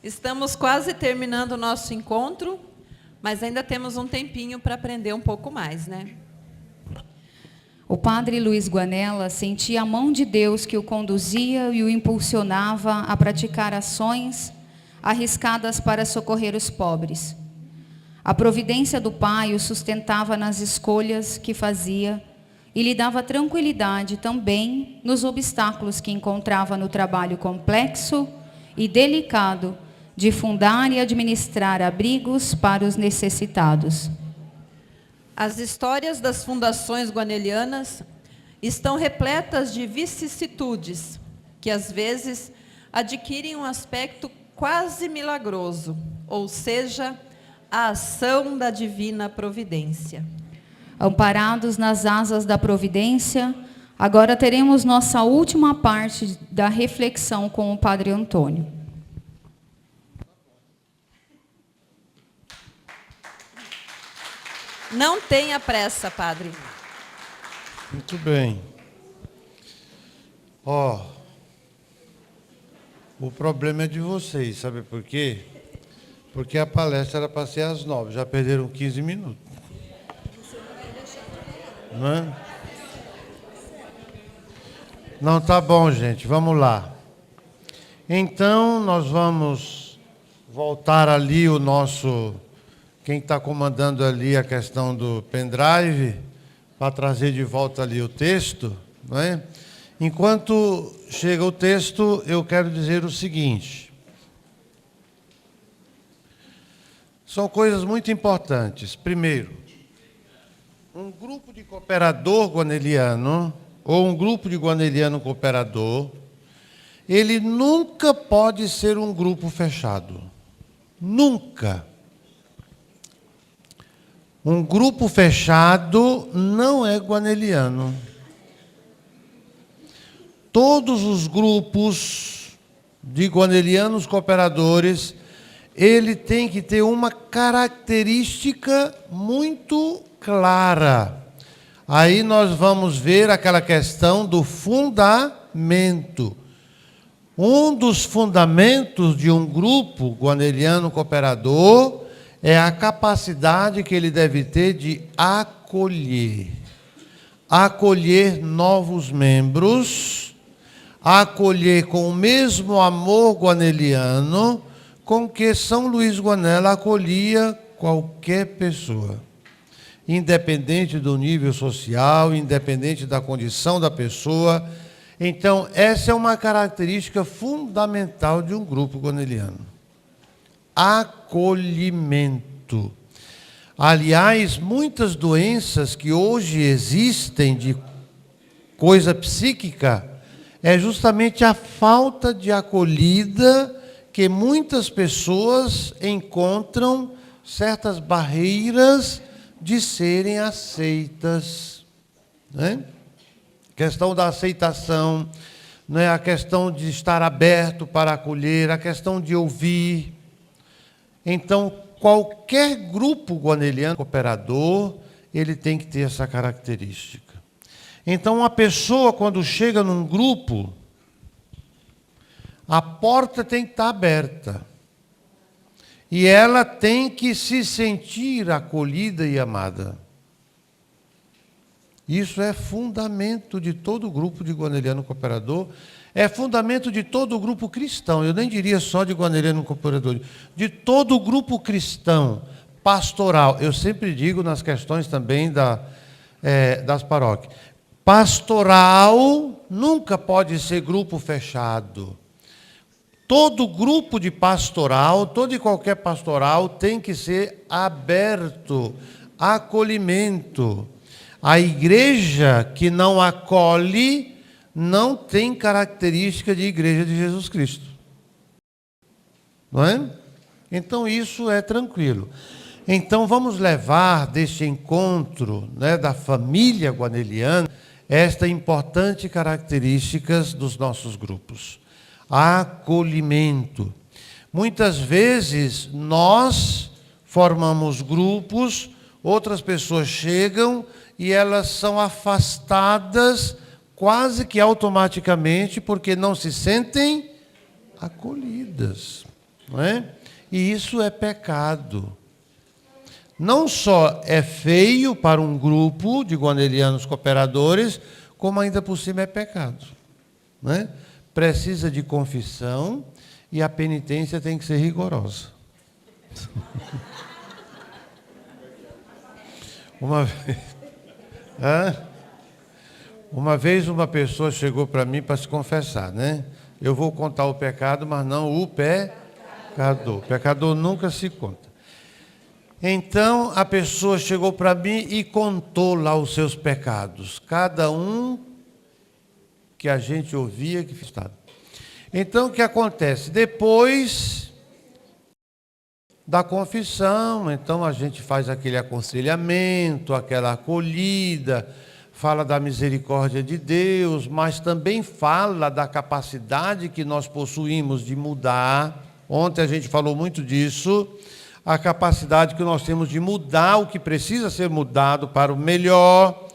Estamos quase terminando o nosso encontro, mas ainda temos um tempinho para aprender um pouco mais, né? O padre Luiz Guanella sentia a mão de Deus que o conduzia e o impulsionava a praticar ações arriscadas para socorrer os pobres. A providência do Pai o sustentava nas escolhas que fazia e lhe dava tranquilidade também nos obstáculos que encontrava no trabalho complexo e delicado de fundar e administrar abrigos para os necessitados. As histórias das fundações guanelianas estão repletas de vicissitudes, que às vezes adquirem um aspecto quase milagroso, ou seja, a ação da divina providência. Amparados nas asas da providência, agora teremos nossa última parte da reflexão com o Padre Antônio. Não tenha pressa, padre. Muito bem. O problema é de vocês, sabe por quê? Porque a palestra era para ser às 9, já perderam 15 minutos. Não é? Não, tá bom, gente, vamos lá. Então, nós vamos voltar ali o nosso... Quem está comandando ali a questão do pendrive, para trazer de volta ali o texto, não é? Enquanto chega o texto, eu quero dizer o seguinte. São coisas muito importantes. Primeiro, um grupo de cooperador guaneliano, ou um grupo de guaneliano cooperador, ele nunca pode ser um grupo fechado. Nunca. Um grupo fechado não é guaneliano. Todos os grupos de guanelianos cooperadores, ele tem que ter uma característica muito clara. Aí nós vamos ver aquela questão do fundamento. Um dos fundamentos de um grupo guaneliano cooperador é a capacidade que ele deve ter de acolher. Acolher novos membros, acolher com o mesmo amor guaneliano com que São Luís Guanella acolhia qualquer pessoa. Independente do nível social, independente da condição da pessoa. Então, essa é uma característica fundamental de um grupo guaneliano. Acolhimento. Aliás, muitas doenças que hoje existem de coisa psíquica é justamente a falta de acolhida que muitas pessoas encontram certas barreiras de serem aceitas, né? Questão da aceitação, né? A questão de estar aberto para acolher, a questão de ouvir. Então, qualquer grupo guaneliano cooperador, ele tem que ter essa característica. Então, uma pessoa, quando chega num grupo, a porta tem que estar aberta. E ela tem que se sentir acolhida e amada. Isso é fundamento de todo grupo de guaneliano cooperador, é fundamento de todo grupo cristão. Eu nem diria só de guaneliano cooperador, de todo grupo cristão, pastoral. Eu sempre digo nas questões também das paróquias. Pastoral nunca pode ser grupo fechado. Todo grupo de pastoral, todo e qualquer pastoral tem que ser aberto, acolhimento. A igreja que não acolhe não tem característica de igreja de Jesus Cristo. Não é? Então isso é tranquilo. Então vamos levar deste encontro, né, da família guaneliana esta importante características dos nossos grupos. Acolhimento. Muitas vezes nós formamos grupos, outras pessoas chegam e elas são afastadas quase que automaticamente porque não se sentem acolhidas, não é? E isso é pecado. Não só é feio para um grupo de guanelianos cooperadores, como ainda por cima é pecado, não é? Precisa de confissão e a penitência tem que ser rigorosa. Uma vez uma pessoa chegou para mim para se confessar, né? Eu vou contar o pecado, mas não o pecador. O pecador nunca se conta. Então a pessoa chegou para mim e contou lá os seus pecados. Cada um que a gente ouvia que fez. Então o que acontece? Depois da confissão, então a gente faz aquele aconselhamento, aquela acolhida, fala da misericórdia de Deus, mas também fala da capacidade que nós possuímos de mudar. Ontem a gente falou muito disso, a capacidade que nós temos de mudar o que precisa ser mudado para o melhor,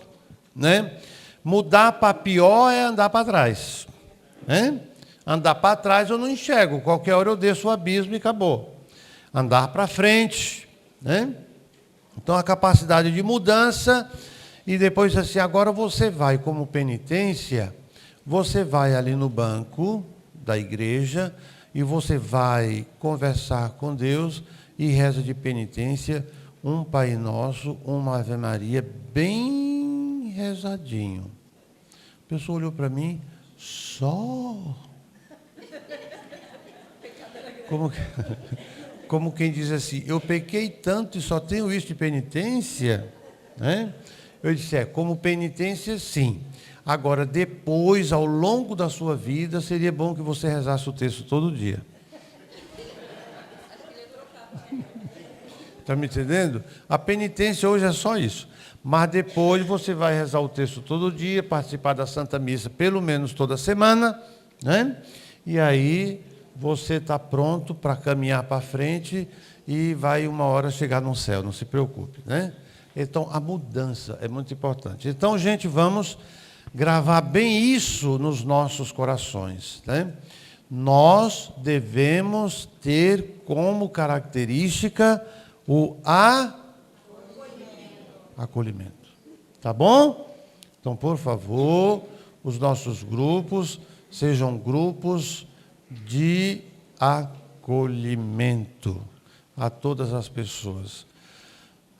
né? Mudar para pior é andar para trás, né? Andar para trás eu não enxergo, qualquer hora eu desço o abismo e acabou. Andar para frente, né? Então a capacidade de mudança. E depois assim, agora você vai como penitência, você vai ali no banco da igreja e você vai conversar com Deus e reza de penitência um Pai Nosso, uma Ave Maria bem rezadinho. A pessoa olhou para mim, só? Como quem diz assim, eu pequei tanto e só tenho isso de penitência, né? Eu disse, como penitência, sim. Agora, depois, ao longo da sua vida, seria bom que você rezasse o texto todo dia. Está me entendendo? A penitência hoje é só isso. Mas depois você vai rezar o texto todo dia, participar da Santa Missa pelo menos toda semana, né? E aí você está pronto para caminhar para frente e vai uma hora chegar no céu, não se preocupe, né? Então, a mudança é muito importante. Então, gente, vamos gravar bem isso nos nossos corações, né? Nós devemos ter como característica o acolhimento. Tá bom? Então, por favor, os nossos grupos sejam grupos de acolhimento a todas as pessoas.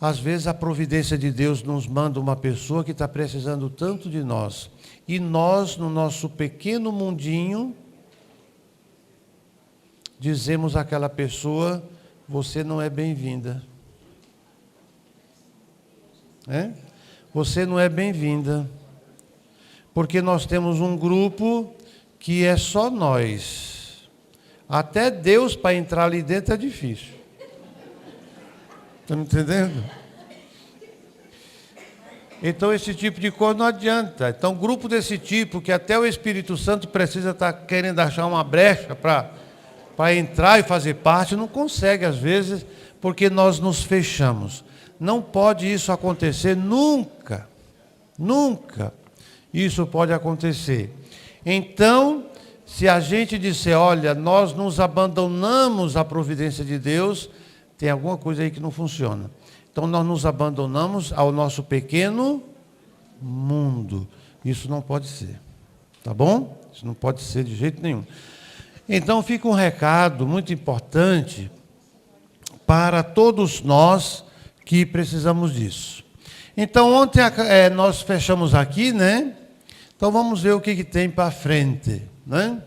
Às vezes a providência de Deus nos manda uma pessoa que está precisando tanto de nós. E nós, no nosso pequeno mundinho, dizemos àquela pessoa, você não é bem-vinda. Você não é bem-vinda. Porque nós temos um grupo que é só nós. Até Deus para entrar ali dentro é difícil. Está me entendendo? Então, esse tipo de coisa não adianta. Então, grupo desse tipo, que até o Espírito Santo precisa estar querendo achar uma brecha para entrar e fazer parte, não consegue, às vezes, porque nós nos fechamos. Não pode isso acontecer nunca. Nunca isso pode acontecer. Então, se a gente disser, olha, nós nos abandonamos à providência de Deus, tem alguma coisa aí que não funciona. Então, nós nos abandonamos ao nosso pequeno mundo. Isso não pode ser. Tá bom? Isso não pode ser de jeito nenhum. Então, fica um recado muito importante para todos nós que precisamos disso. Então, ontem nós fechamos aqui, né? Então, vamos ver o que tem para frente, né?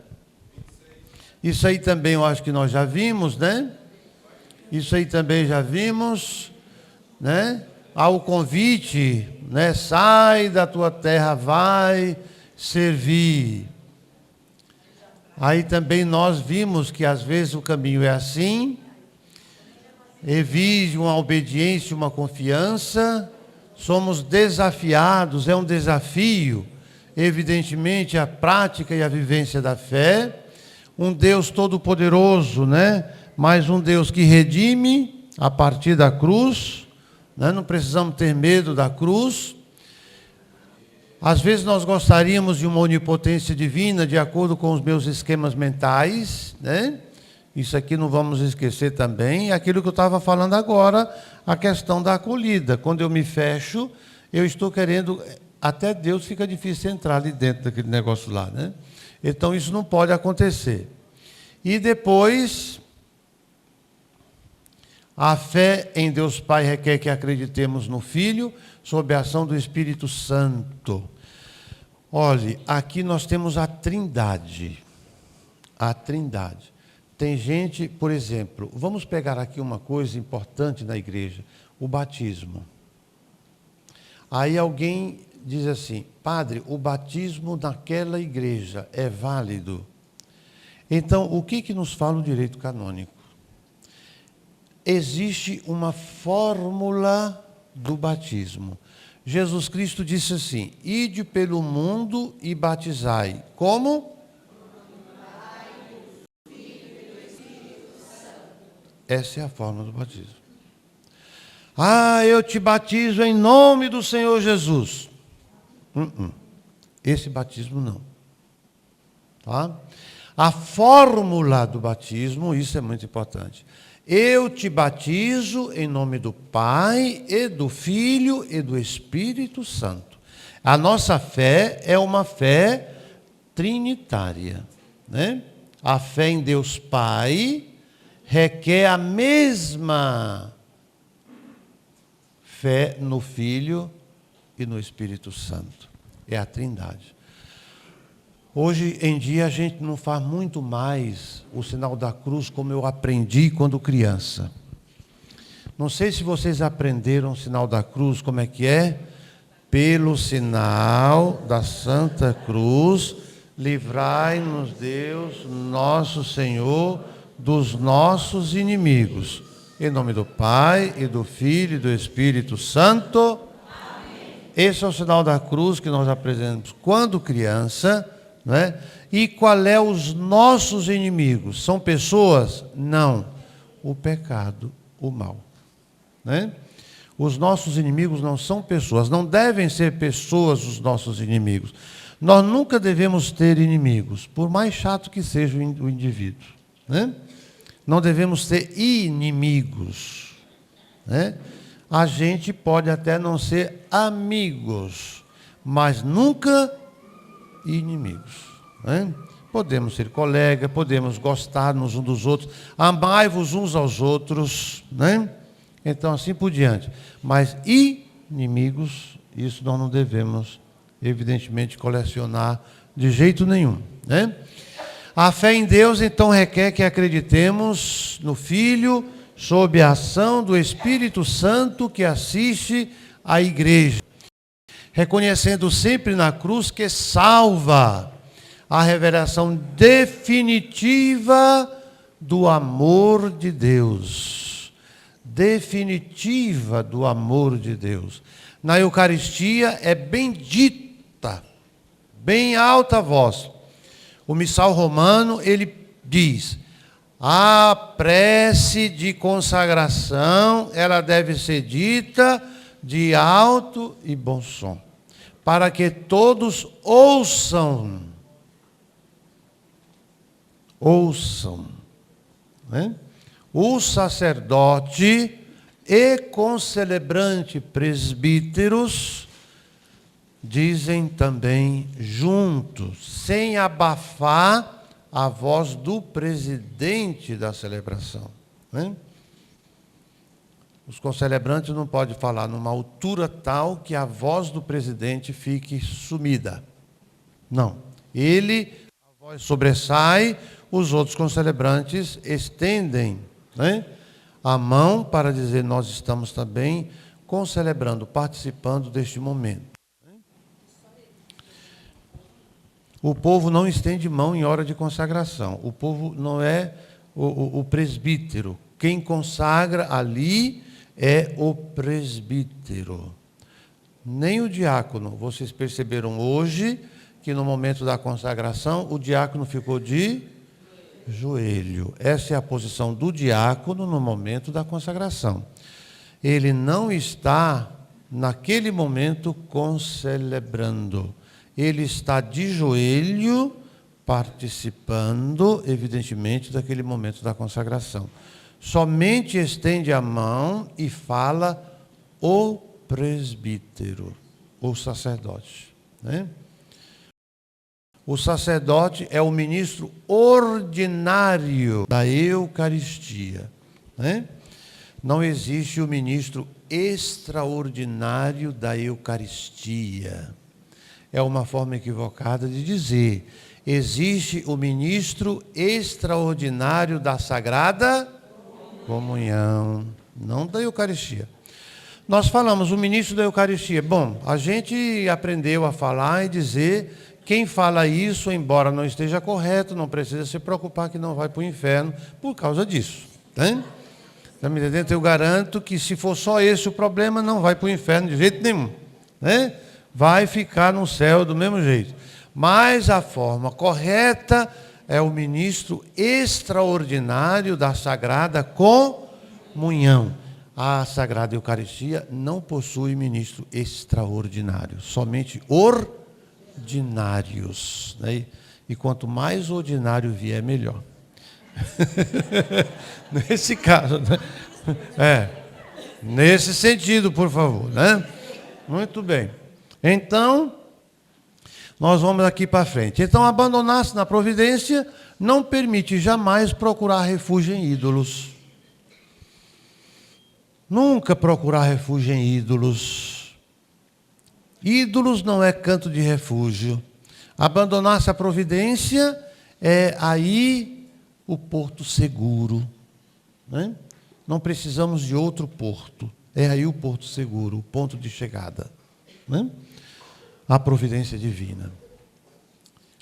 Isso aí também eu acho que nós já vimos, né? Isso aí também já vimos, né? Há o convite, né? Sai da tua terra, vai, servir. Aí também nós vimos que às vezes o caminho é assim, exige uma obediência, uma confiança, somos desafiados, é um desafio, evidentemente, a prática e a vivência da fé, um Deus todo-poderoso, né? Mas um Deus que redime a partir da cruz, né? Não precisamos ter medo da cruz. Às vezes nós gostaríamos de uma onipotência divina, de acordo com os meus esquemas mentais, né? Isso aqui não vamos esquecer também. E aquilo que eu estava falando agora, a questão da acolhida. Quando eu me fecho, eu estou querendo... Até Deus fica difícil entrar ali dentro daquele negócio lá, né? Então isso não pode acontecer. E depois, a fé em Deus Pai requer que acreditemos no Filho, sob a ação do Espírito Santo. Olhe, aqui nós temos a Trindade. A Trindade. Tem gente, por exemplo, vamos pegar aqui uma coisa importante na igreja, o batismo. Aí alguém diz assim, padre, o batismo naquela igreja é válido? Então, o que nos fala o direito canônico? Existe uma fórmula do batismo. Jesus Cristo disse assim, ide pelo mundo e batizai. Como? Essa é a fórmula do batismo. Ah, eu te batizo em nome do Senhor Jesus. Esse batismo não. Tá? A fórmula do batismo, isso é muito importante. Eu te batizo em nome do Pai, e do Filho, e do Espírito Santo. A nossa fé é uma fé trinitária, né? A fé em Deus Pai requer a mesma fé no Filho e no Espírito Santo. É a Trindade. Hoje em dia a gente não faz muito mais o sinal da cruz como eu aprendi quando criança. Não sei se vocês aprenderam o sinal da cruz, como é que é? Pelo sinal da Santa Cruz, livrai-nos Deus, nosso Senhor, dos nossos inimigos. Em nome do Pai, e do Filho, e do Espírito Santo. Amém. Esse é o sinal da cruz que nós aprendemos quando criança, né? E qual é os nossos inimigos? São pessoas? Não. O pecado, o mal. Né? Os nossos inimigos não são pessoas, não devem ser pessoas os nossos inimigos. Nós nunca devemos ter inimigos, por mais chato que seja o indivíduo. Né? Não devemos ter inimigos. Né? A gente pode até não ser amigos, mas nunca inimigos. Né? Podemos ser colegas, podemos gostar uns dos outros, amai-vos uns aos outros, né? Então assim por diante. Mas inimigos, isso nós não devemos, evidentemente, colecionar de jeito nenhum. Né? A fé em Deus, então, requer que acreditemos no Filho, sob a ação do Espírito Santo que assiste à igreja, reconhecendo sempre na cruz que salva, a revelação definitiva do amor de Deus. Definitiva do amor de Deus. Na Eucaristia é bem dita, bem alta voz. O missal romano, ele diz, a prece de consagração, ela deve ser dita de alto e bom som, para que todos ouçam. Ouçam. Né? O sacerdote e concelebrante presbíteros dizem também juntos, sem abafar a voz do presidente da celebração. Né? Os concelebrantes não podem falar numa altura tal que a voz do presidente fique sumida. Não. A voz sobressai, os outros concelebrantes estendem, né, a mão para dizer, nós estamos também concelebrando, participando deste momento. O povo não estende mão em hora de consagração. O povo não é o presbítero. Quem consagra ali é o presbítero. Nem o diácono. Vocês perceberam hoje que no momento da consagração o diácono ficou de joelho. Essa é a posição do diácono no momento da consagração. Ele não está, naquele momento, concelebrando. Ele está de joelho, participando, evidentemente, daquele momento da consagração. Somente estende a mão e fala o presbítero, o sacerdote, né? O sacerdote é o ministro ordinário da Eucaristia, né? Não existe o ministro extraordinário da Eucaristia. É uma forma equivocada de dizer. Existe o ministro extraordinário da Sagrada Comunhão, não da Eucaristia. Nós falamos o ministro da Eucaristia. Bom, a gente aprendeu a falar e dizer, quem fala isso, embora não esteja correto, não precisa se preocupar que não vai para o inferno por causa disso. Tá? Está me entendendo? Eu garanto que se for só esse o problema, não vai para o inferno de jeito nenhum. Né? Vai ficar no céu do mesmo jeito. Mas a forma correta é o ministro extraordinário da Sagrada Comunhão. A Sagrada Eucaristia não possui ministro extraordinário, somente ordinários. Né? E quanto mais ordinário vier, melhor. Nesse caso, né? Nesse sentido, por favor, né? Muito bem. Então, nós vamos aqui para frente. Então, abandonar-se na providência não permite jamais procurar refúgio em ídolos. Nunca procurar refúgio em ídolos. Ídolos não é canto de refúgio. Abandonar-se à providência é aí o porto seguro. Né? Não precisamos de outro porto. É aí o porto seguro, o ponto de chegada. Né? A providência divina.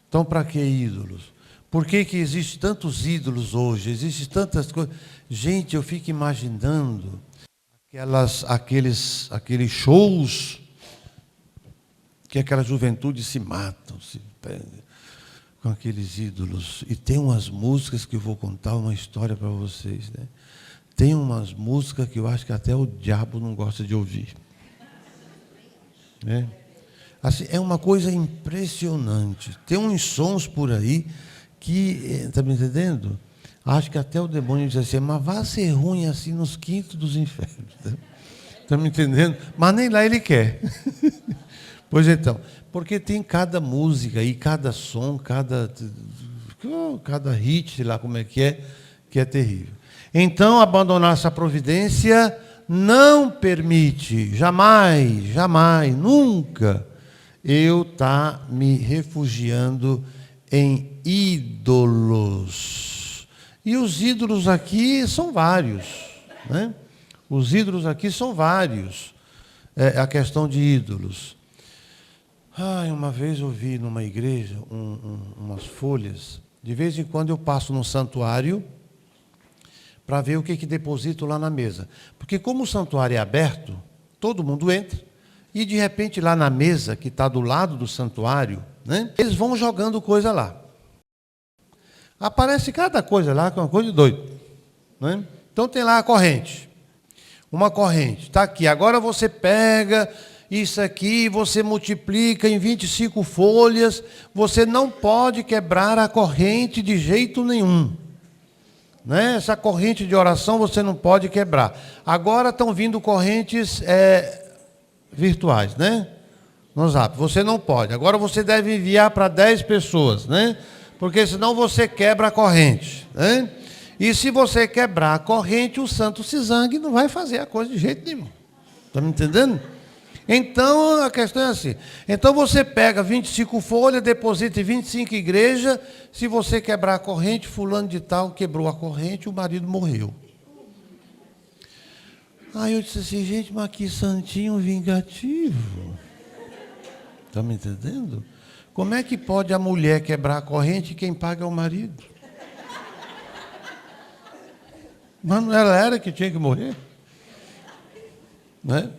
Então, para que ídolos? Por que existem tantos ídolos hoje? Existem tantas coisas. Gente, eu fico imaginando aqueles shows que aquela juventude se matam, se perdem com aqueles ídolos. E tem umas músicas que eu vou contar uma história para vocês, né? Tem umas músicas que eu acho que até o diabo não gosta de ouvir. Né? Assim, é uma coisa impressionante. Tem uns sons por aí que, está me entendendo? Acho que até o demônio diz assim, mas vai ser ruim assim nos quintos dos infernos. Está me entendendo? Mas nem lá ele quer. Pois então, porque tem cada música e cada som, cada hit, sei lá como é que é terrível. Então, abandonar essa providência não permite, jamais, nunca, eu estar me refugiando em ídolos. E os ídolos aqui são vários. Né? Os ídolos aqui são vários. É a questão de ídolos. Uma vez eu vi numa igreja umas folhas. De vez em quando eu passo no santuário para ver o que deposito lá na mesa. Porque como o santuário é aberto, todo mundo entra, e de repente lá na mesa, que está do lado do santuário, né, eles vão jogando coisa lá. Aparece cada coisa lá, que é uma coisa de doido. Né? Então tem lá a corrente. Uma corrente, está aqui. Agora você pega isso aqui, você multiplica em 25 folhas, você não pode quebrar a corrente de jeito nenhum. Né? Essa corrente de oração você não pode quebrar. Agora estão vindo correntes virtuais, né? No Zap. Você não pode. Agora você deve enviar para 10 pessoas, né? Porque senão você quebra a corrente. Né? E se você quebrar a corrente, o santo se zangue e não vai fazer a coisa de jeito nenhum. Está me entendendo? Então, a questão é assim. Então, você pega 25 folhas, deposita em 25 igrejas. Se você quebrar a corrente, fulano de tal quebrou a corrente, o marido morreu. Aí eu disse assim, gente, mas que santinho vingativo. Está me entendendo? Como é que pode a mulher quebrar a corrente e quem paga é o marido? Mas não ela era que tinha que morrer? Né?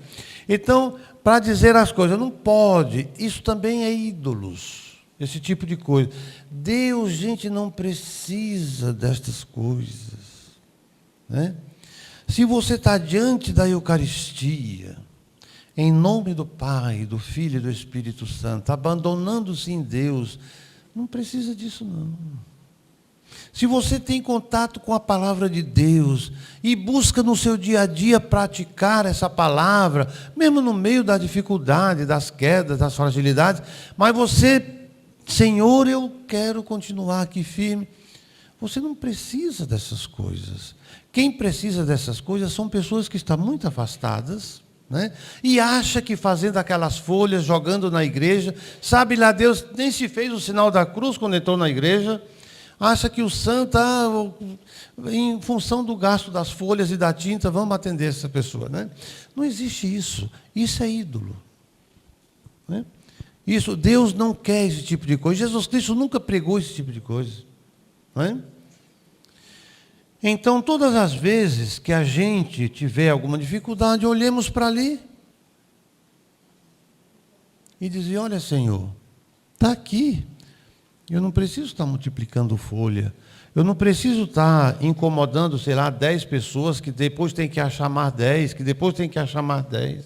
Então, para dizer as coisas, não pode. Isso também é ídolos, esse tipo de coisa. Deus, gente, não precisa destas coisas. Né? Se você está diante da Eucaristia, em nome do Pai, do Filho e do Espírito Santo, abandonando-se em Deus, não precisa disso não. Se você tem contato com a palavra de Deus e busca no seu dia a dia praticar essa palavra, mesmo no meio da dificuldade, das quedas, das fragilidades, mas você, Senhor, eu quero continuar aqui firme, você não precisa dessas coisas. Quem precisa dessas coisas são pessoas que estão muito afastadas, né? E acha que fazendo aquelas folhas, jogando na igreja, sabe lá Deus, nem se fez o sinal da cruz quando entrou na igreja, acha que o santo, em função do gasto das folhas e da tinta, vamos atender essa pessoa. Né? Não existe isso. Isso é ídolo. Né? Isso, Deus não quer esse tipo de coisa. Jesus Cristo nunca pregou esse tipo de coisa. Né? Então, todas as vezes que a gente tiver alguma dificuldade, olhemos para ali e dizer, olha, Senhor, está aqui. Eu não preciso estar multiplicando folha. Eu não preciso estar incomodando, 10 pessoas, que depois tem que achar mais 10, que depois tem que achar mais 10.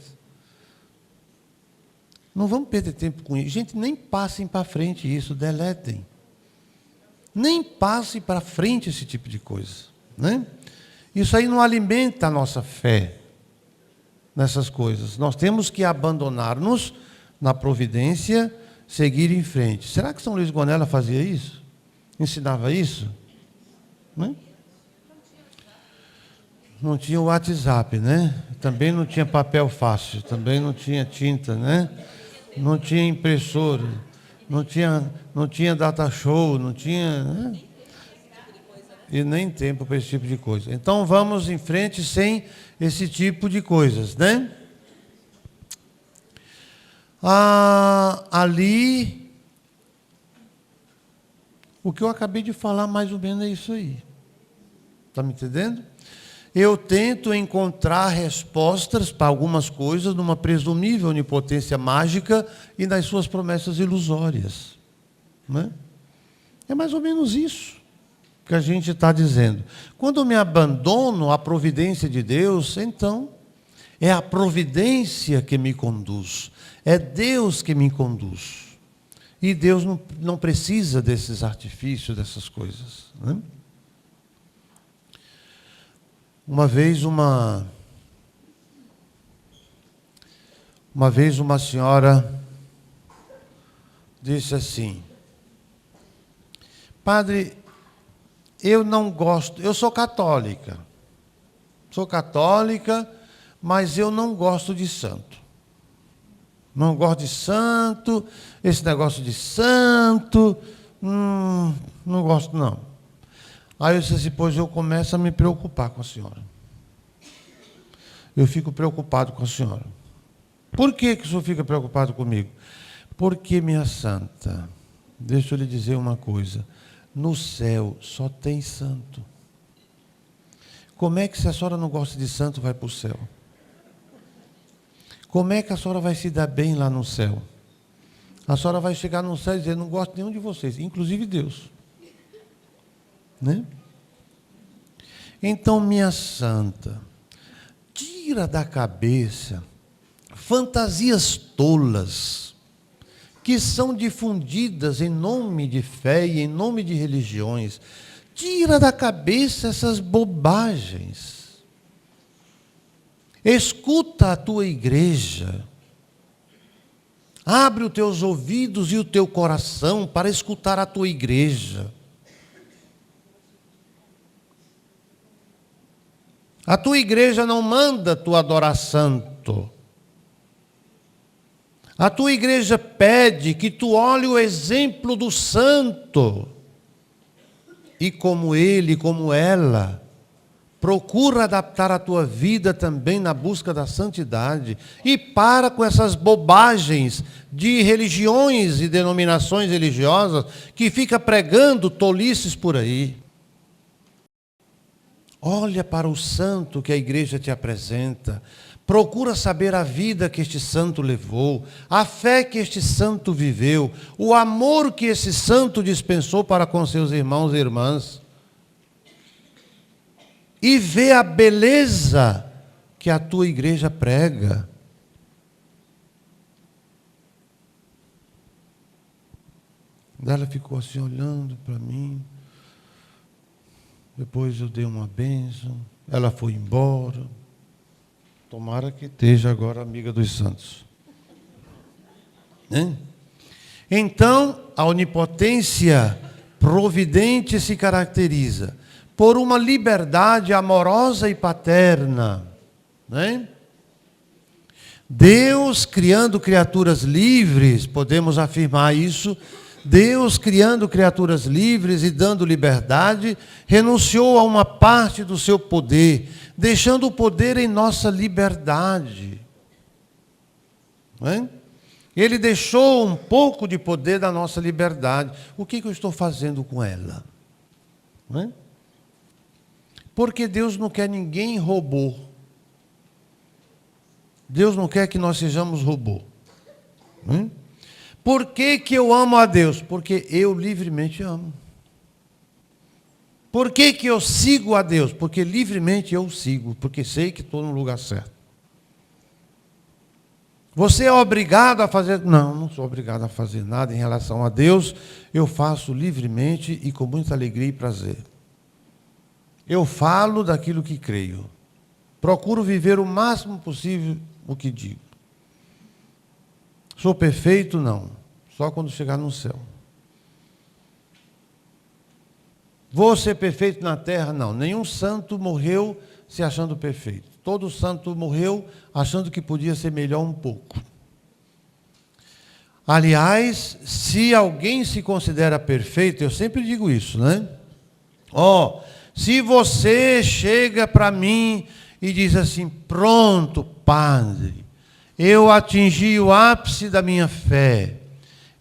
Não vamos perder tempo com isso. Gente, nem passem para frente isso, deletem. Nem passem para frente esse tipo de coisa. Né? Isso aí não alimenta a nossa fé nessas coisas. Nós temos que abandonar-nos na providência, seguir em frente. Será que São Luís Gonella fazia isso? Ensinava isso? Né? Não tinha o WhatsApp, né? Também não tinha papel fácil, também não tinha tinta, né? Não tinha impressora, não tinha data show, não tinha... Né? E nem tempo para esse tipo de coisa. Então vamos em frente sem esse tipo de coisas, né? Ali, o que eu acabei de falar mais ou menos é isso aí. Está me entendendo? Eu tento encontrar respostas para algumas coisas numa presumível onipotência mágica e nas suas promessas ilusórias. Né? É mais ou menos isso que a gente está dizendo. Quando eu me abandono à providência de Deus, então, é a providência que me conduz. É Deus que me conduz. E Deus não precisa desses artifícios, dessas coisas. Né? Uma vez uma senhora disse assim, padre, eu não gosto, eu sou católica, mas eu não gosto de santo. Não gosto de santo, esse negócio de santo, não gosto não. Aí eu disse assim, pois eu começo a me preocupar com a senhora. Eu fico preocupado com a senhora. Por que o senhor fica preocupado comigo? Porque, minha santa, deixa eu lhe dizer uma coisa, no céu só tem santo. Como é que se a senhora não gosta de santo vai para o céu? Como é que a senhora vai se dar bem lá no céu? A senhora vai chegar no céu e dizer, não gosto de nenhum de vocês, inclusive Deus. Né? Então, minha santa, tira da cabeça fantasias tolas que são difundidas em nome de fé e em nome de religiões. Tira da cabeça essas bobagens. Escuta a tua igreja. Abre os teus ouvidos e o teu coração para escutar a tua igreja. A tua igreja não manda tu adorar santo. A tua igreja pede que tu olhe o exemplo do santo. E como ele, como ela, Procura adaptar a tua vida também na busca da santidade. E para com essas bobagens de religiões e denominações religiosas que fica pregando tolices por aí. Olha para o santo que a igreja te apresenta. Procura saber a vida que este santo levou, a fé que este santo viveu, o amor que esse santo dispensou para com seus irmãos e irmãs. E vê a beleza que a tua igreja prega. Ela ficou assim olhando para mim. Depois eu dei uma bênção. Ela foi embora. Tomara que esteja agora amiga dos santos. Né? Então, a onipotência providente se caracteriza por uma liberdade amorosa e paterna. Né? Deus criando criaturas livres, podemos afirmar isso. Deus criando criaturas livres e dando liberdade, renunciou a uma parte do seu poder, deixando o poder em nossa liberdade. Né? Ele deixou um pouco de poder da nossa liberdade. O que eu estou fazendo com ela? Né? Porque Deus não quer ninguém robô. Deus não quer que nós sejamos robô. Por que eu amo a Deus? Porque eu livremente amo. Por que eu sigo a Deus? Porque livremente eu sigo, porque sei que estou no lugar certo. Você é obrigado a fazer... Não sou obrigado a fazer nada em relação a Deus. Eu faço livremente e com muita alegria e prazer. Eu falo daquilo que creio. Procuro viver o máximo possível o que digo. Sou perfeito? Não. Só quando chegar no céu. Vou ser perfeito na terra? Não. Nenhum santo morreu se achando perfeito. Todo santo morreu achando que podia ser melhor um pouco. Aliás, se alguém se considera perfeito, eu sempre digo isso, né? Se você chega para mim e diz assim, pronto, padre, eu atingi o ápice da minha fé,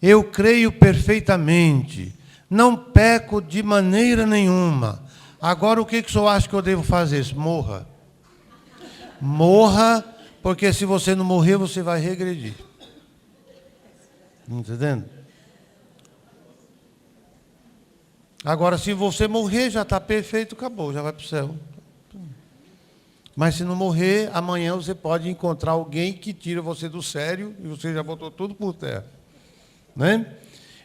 eu creio perfeitamente, não peco de maneira nenhuma, agora o que o senhor acha que eu devo fazer? Morra. Morra, porque se você não morrer, você vai regredir. Entendendo? Agora, se você morrer, já está perfeito, acabou, já vai para o céu. Mas se não morrer, amanhã você pode encontrar alguém que tira você do sério e você já botou tudo por terra. Né?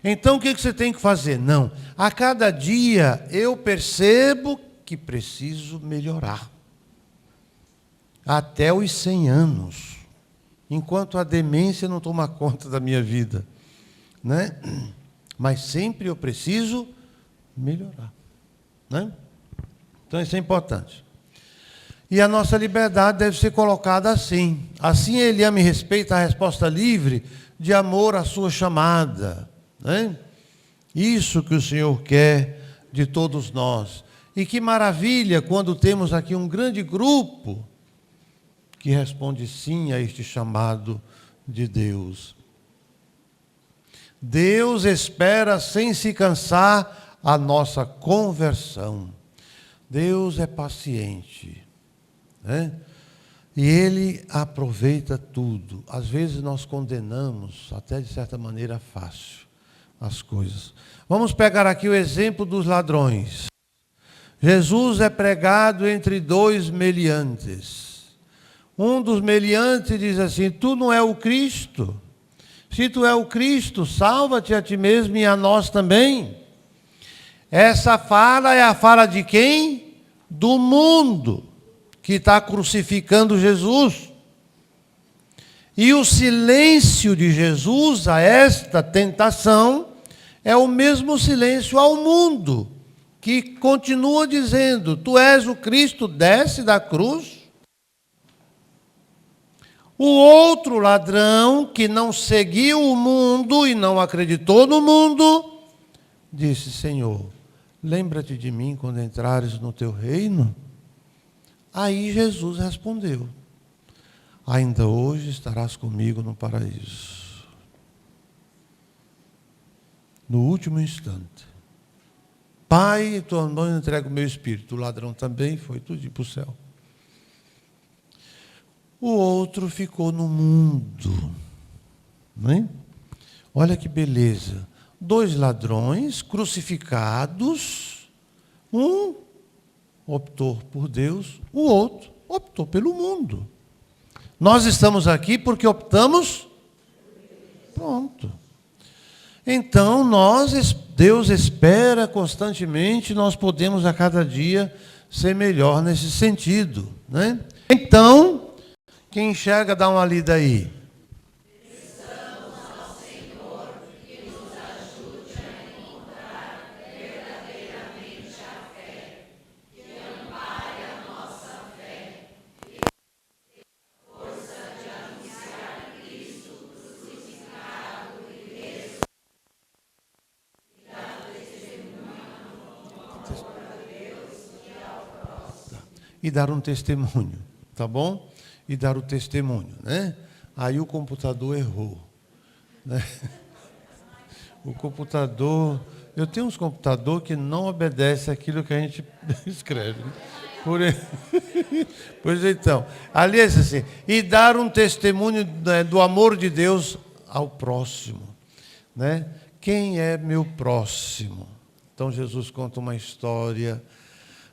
Então, o que você tem que fazer? Não. A cada dia eu percebo que preciso melhorar. Até os 100 anos. Enquanto a demência não toma conta da minha vida. Né? Mas sempre eu preciso melhorar. Né? Então isso é importante. E a nossa liberdade deve ser colocada assim. Assim ele ama e respeita a resposta livre de amor à sua chamada. Né? Isso que o Senhor quer de todos nós. E que maravilha quando temos aqui um grande grupo que responde sim a este chamado de Deus. Deus espera sem se cansar a nossa conversão. Deus é paciente, né? E Ele aproveita tudo. Às vezes nós condenamos, até de certa maneira fácil, as coisas. Vamos pegar aqui o exemplo dos ladrões. Jesus é pregado entre dois meliantes. Um dos meliantes diz assim, tu não é o Cristo? Se tu é o Cristo, salva-te a ti mesmo e a nós também. Essa fala é a fala de quem? Do mundo, que está crucificando Jesus. E o silêncio de Jesus a esta tentação é o mesmo silêncio ao mundo, que continua dizendo, tu és o Cristo, desce da cruz. O outro ladrão, que não seguiu o mundo e não acreditou no mundo, disse, Senhor, lembra-te de mim quando entrares no teu reino. Aí Jesus respondeu: ainda hoje estarás comigo no paraíso. No último instante. Pai, tua mão entrega o meu espírito. O ladrão também foi tudo para o céu. O outro ficou no mundo. Né? Olha que beleza. 2 ladrões crucificados. Um optou por Deus, o outro optou pelo mundo. Nós estamos aqui porque optamos. Pronto. Então, Deus espera constantemente, nós podemos a cada dia ser melhor nesse sentido. Né? Então, quem enxerga, dá uma lida aí. E dar um testemunho, tá bom? E dar o testemunho, né? Aí o computador errou, né? O computador, eu tenho uns computadores que não obedecem aquilo que a gente escreve. Pois então, ali é assim, e dar um testemunho, né, do amor de Deus ao próximo, né? Quem é meu próximo? Então Jesus conta uma história.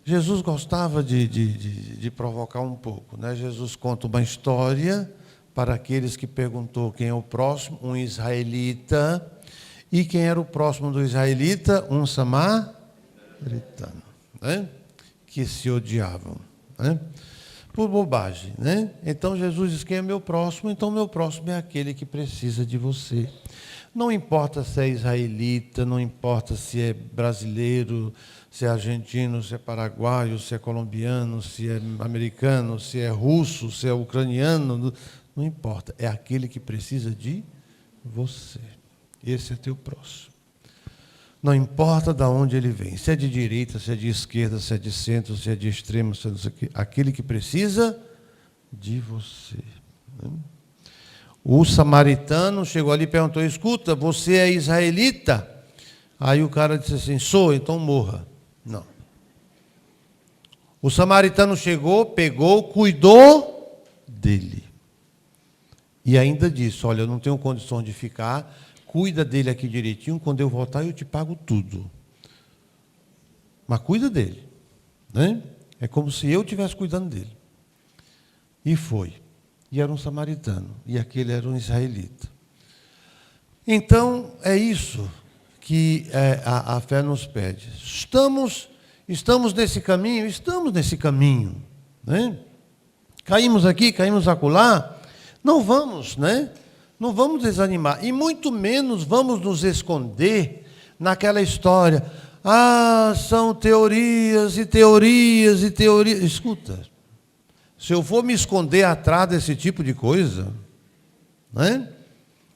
Jesus gostava de provocar um pouco, né? Jesus conta uma história para aqueles que perguntou quem é o próximo, um israelita. E quem era o próximo do israelita? Um samaritano, né? Que se odiavam, né? Por bobagem, né? Então Jesus diz: quem é meu próximo? Então meu próximo é aquele que precisa de você. Não importa se é israelita, não importa se é brasileiro, se é argentino, se é paraguaio, se é colombiano, se é americano, se é russo, se é ucraniano, não importa. É aquele que precisa de você. Esse é teu próximo. Não importa de onde ele vem, se é de direita, se é de esquerda, se é de centro, se é de extremo, se é não sei o quê. Aquele que precisa de você. O samaritano chegou ali e perguntou: escuta, você é israelita? Aí o cara disse assim: sou, então morra. Não. O samaritano chegou, pegou, cuidou dele. E ainda disse: olha, eu não tenho condição de ficar, cuida dele aqui direitinho, quando eu voltar eu te pago tudo. Mas cuida dele, né? É como se eu estivesse cuidando dele. E foi. E era um samaritano, e aquele era um israelita. Então, é isso que a fé nos pede. Estamos nesse caminho? Estamos nesse caminho, né? Caímos aqui, caímos acolá, não vamos, né? Não vamos desanimar, e muito menos vamos nos esconder naquela história. Ah, são teorias e teorias e teorias. Escuta, se eu for me esconder atrás desse tipo de coisa, né?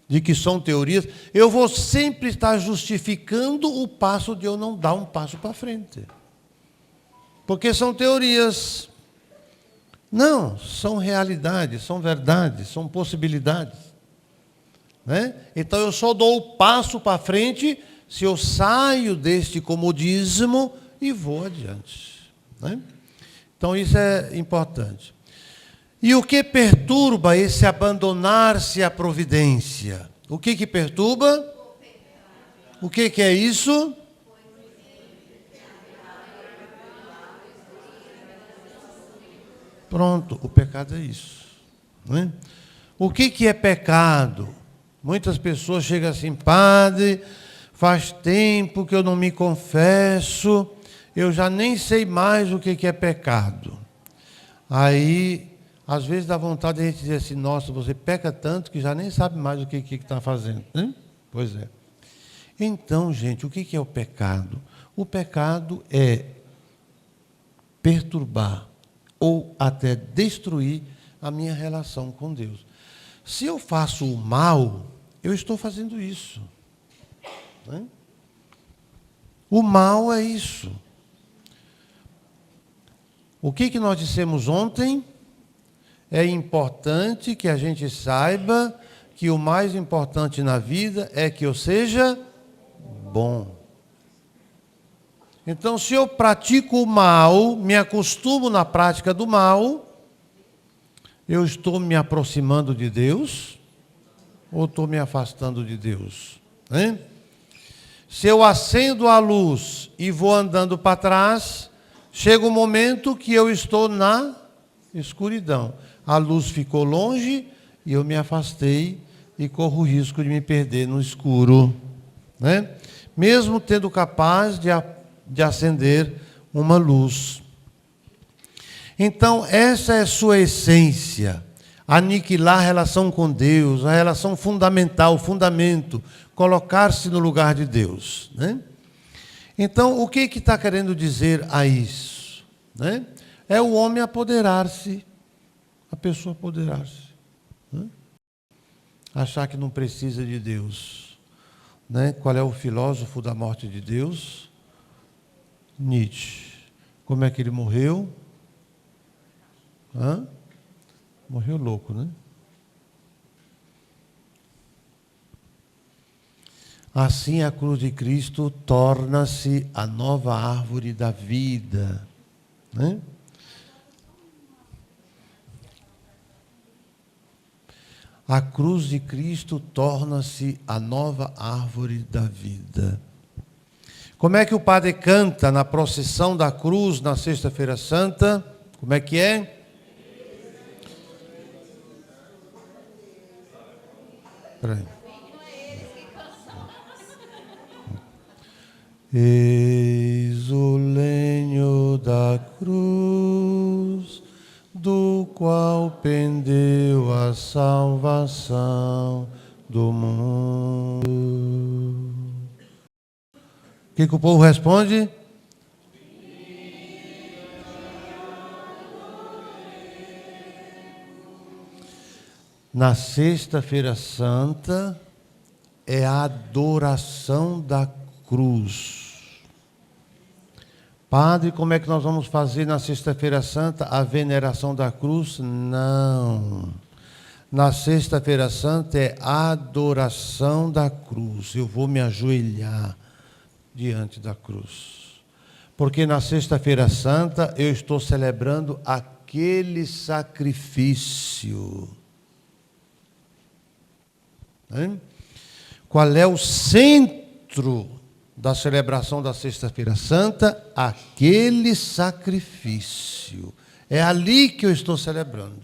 De que são teorias, eu vou sempre estar justificando o passo de eu não dar um passo para frente. Porque são teorias. Não, são realidades, são verdades, são possibilidades. Né? Então eu só dou o passo para frente se eu saio deste comodismo e vou adiante. Né? Então isso é importante. E o que perturba esse abandonar-se à providência? O que perturba? O que é isso? Pronto, o pecado é isso. Né? O que é pecado? Muitas pessoas chegam assim: padre, faz tempo que eu não me confesso, eu já nem sei mais o que é pecado. Aí, às vezes dá vontade de a gente dizer assim: nossa, você peca tanto que já nem sabe mais o que está fazendo. Né? Pois é. Então, gente, o que é o pecado? O pecado é perturbar ou até destruir a minha relação com Deus. Se eu faço o mal, eu estou fazendo isso. Né? O mal é isso. O que nós dissemos ontem? É importante que a gente saiba que o mais importante na vida é que eu seja bom. Então, se eu pratico o mal, me acostumo na prática do mal, eu estou me aproximando de Deus ou estou me afastando de Deus? Hein? Se eu acendo a luz e vou andando para trás, chega um momento que eu estou na escuridão. A luz ficou longe e eu me afastei e corro o risco de me perder no escuro, né? Mesmo tendo capaz de acender uma luz. Então, essa é sua essência. Aniquilar a relação com Deus, a relação fundamental, o fundamento, colocar-se no lugar de Deus, né? Então, o que está querendo dizer a isso, né? É o homem apoderar-se, a pessoa apoderar-se, né? Achar que não precisa de Deus, né? Qual é o filósofo da morte de Deus? Nietzsche. Como é que ele morreu? Morreu louco, né? Assim a cruz de Cristo torna-se a nova árvore da vida, né? A cruz de Cristo torna-se a nova árvore da vida. Como é que o padre canta na procissão da cruz na Sexta-feira Santa? Como é que é? Peraí. Eis o lenho da cruz, do qual pendeu a salvação do mundo. O que o povo responde? Na Sexta-feira Santa é a adoração da cruz. Padre, como é que nós vamos fazer na Sexta-feira Santa a veneração da cruz? Não. Na Sexta-feira Santa é a adoração da cruz. Eu vou me ajoelhar diante da cruz. Porque na Sexta-feira Santa eu estou celebrando aquele sacrifício. Hein? Qual é o centro da celebração da Sexta-feira Santa? Aquele sacrifício. É ali que eu estou celebrando.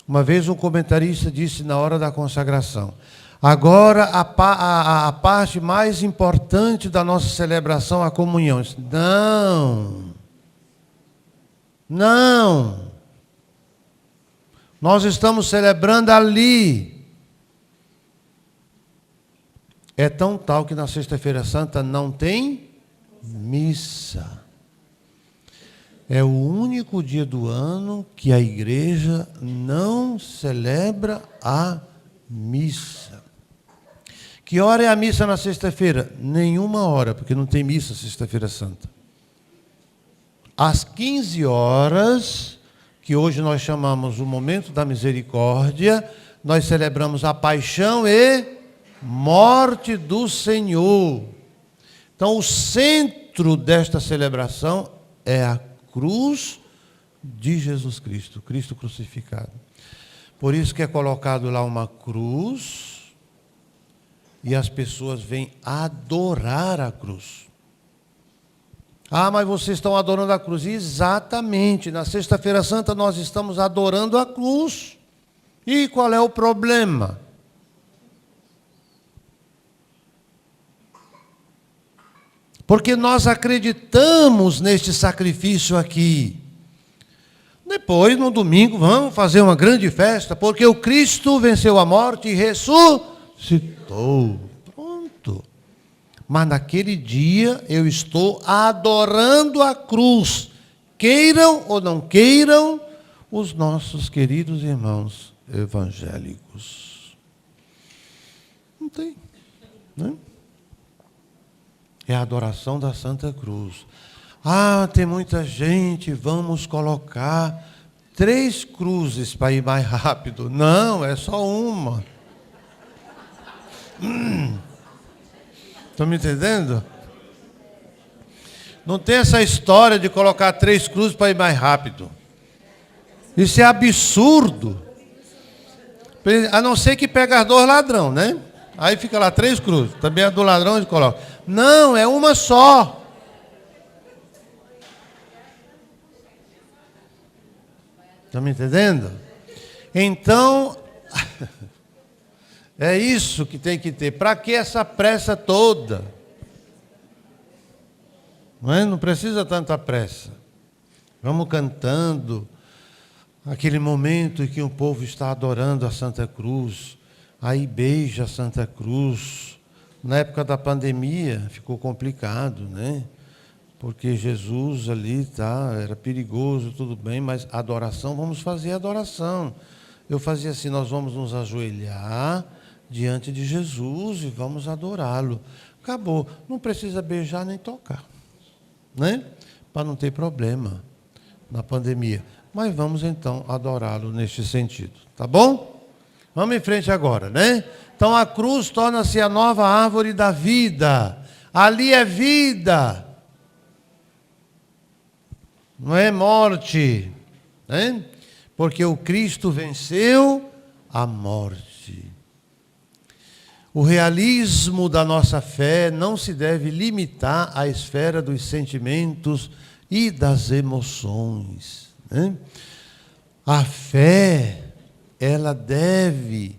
Uma vez um comentarista disse na hora da consagração: agora a parte mais importante da nossa celebração é a comunhão. Disse, não. Nós estamos celebrando ali. É tão tal que na Sexta-feira Santa não tem missa. É o único dia do ano que a igreja não celebra a missa. Que hora é a missa na sexta-feira? Nenhuma hora, porque não tem missa Sexta-feira Santa. Às 15 horas, que hoje nós chamamos o momento da misericórdia, nós celebramos a paixão e morte do Senhor. Então, o centro desta celebração é a cruz de Jesus Cristo, Cristo crucificado. Por isso que é colocado lá uma cruz e as pessoas vêm adorar a cruz. Ah, mas vocês estão adorando a cruz. Exatamente, na Sexta-feira Santa nós estamos adorando a cruz. E qual é o problema? Porque nós acreditamos neste sacrifício aqui. Depois, no domingo, vamos fazer uma grande festa, porque o Cristo venceu a morte e ressuscitou. Pronto. Mas naquele dia eu estou adorando a cruz. Queiram ou não queiram os nossos queridos irmãos evangélicos. Não tem, né? É a adoração da Santa Cruz. Ah, tem muita gente, vamos colocar 3 cruzes para ir mais rápido. Não, é só uma. Estão me entendendo? Não tem essa história de colocar 3 cruzes para ir mais rápido. Isso é absurdo. A não ser que pega as 2 ladrão, né? Aí fica lá 3 cruzes. Também a do ladrão a gente coloca. Não, é uma só. Estão me entendendo? Então, é isso que tem que ter. Para que essa pressa toda? Não é? Não precisa tanta pressa. Vamos cantando. Aquele momento em que o povo está adorando a Santa Cruz. Aí beija a Santa Cruz. Na época da pandemia ficou complicado, né? Porque Jesus ali era perigoso, tudo bem, mas adoração, vamos fazer adoração. Eu fazia assim, nós vamos nos ajoelhar diante de Jesus e vamos adorá-lo. Acabou, não precisa beijar nem tocar, né? Para não ter problema na pandemia. Mas vamos então adorá-lo neste sentido, tá bom? Vamos em frente agora, né? Então a cruz torna-se a nova árvore da vida. Ali é vida. Não é morte, né? Porque o Cristo venceu a morte. O realismo da nossa fé não se deve limitar à esfera dos sentimentos e das emoções, né? A fé, ela deve